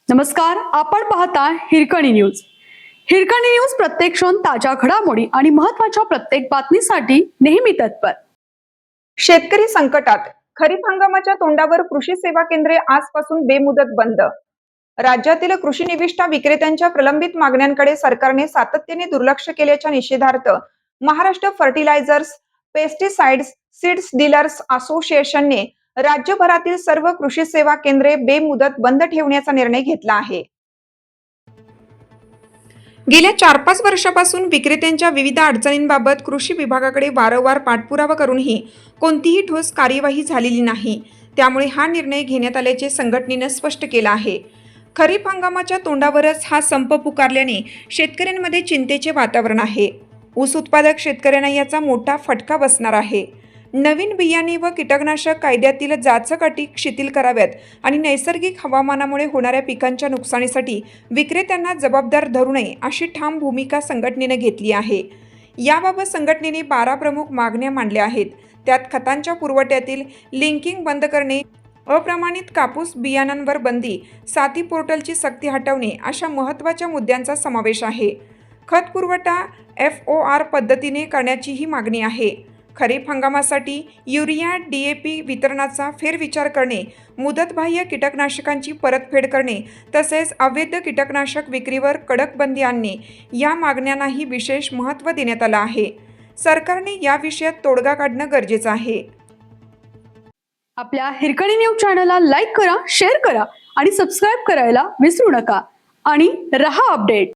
नमस्कार, आपण पाहता हिरकणी न्यूज. हिरकणी न्यूज प्रत्येक क्षण ताज्या घडामोडी आणि महत्त्वाच्या प्रत्येक बातमीसाठी नेहमी तत्पर. शेतकरी संकटात. खरीप हंगामाच्या तोंडावर कृषी सेवा केंद्रे आजपासून बेमुदत बंद. राज्यातील कृषी निविष्ठा विक्रेत्यांच्या प्रलंबित मागण्यांकडे सरकारने सातत्याने दुर्लक्ष केल्याच्या निषेधार्थ Maharashtra fertilisers, pesticides, seeds dealers असोसिएशनने राज्यभरातील सर्व कृषी सेवा केंद्रे बेमुदत बंद ठेवण्याचा निर्णय घेतला आहे. गेल्या 4-5 वर्षापासून विक्रेत्यांच्या विविध अडचणींबाबत कृषी विभागाकडे वारंवार पाठपुरावा करूनही कोणतीही ठोस कार्यवाही झालेली नाही. त्यामुळे हा निर्णय घेण्यात आल्याचे संघटनेनं स्पष्ट केलं आहे. खरीप हंगामाच्या तोंडावरच हा संप पुकारल्याने शेतकऱ्यांमध्ये चिंतेचे वातावरण आहे. ऊस उत्पादक शेतकऱ्यांना याचा मोठा फटका बसणार आहे. नवीन बियाणे व कीटकनाशक कायद्यातील जाचक अटी शिथिल कराव्यात आणि नैसर्गिक हवामानामुळे होणाऱ्या पिकांच्या नुकसानीसाठी विक्रेत्यांना जबाबदार धरू नये अशी ठाम भूमिका संघटनेने घेतली आहे. याबाबत संघटनेने 12 प्रमुख मागण्या मांडल्या आहेत. त्यात खतांच्या पुरवठ्यातील लिंकिंग बंद करणे, अप्रमाणित कापूस बियाणांवर बंदी, साथी पोर्टलची सक्ती हटवणे अशा महत्त्वाच्या मुद्द्यांचा समावेश आहे. खत पुरवठा FOR पद्धतीने करण्याचीही मागणी आहे. खरीप हंगामासाठी युरिया DAP वितरणाचा फेरविचार करणे, मुदतबाह्य कीटकनाशकांची परतफेड करणे तसेच अवैध कीटकनाशक विक्रीवर कडक बंदी आणणे या मागण्यांनाही विशेष महत्त्व देण्यात आलं आहे. सरकारने या विषयात तोडगा काढणं गरजेचं आहे. आपल्या हिरकणी न्यूज चॅनलला लाईक करा, शेअर करा आणि सबस्क्राईब करायला विसरू नका आणि रहा अपडेट.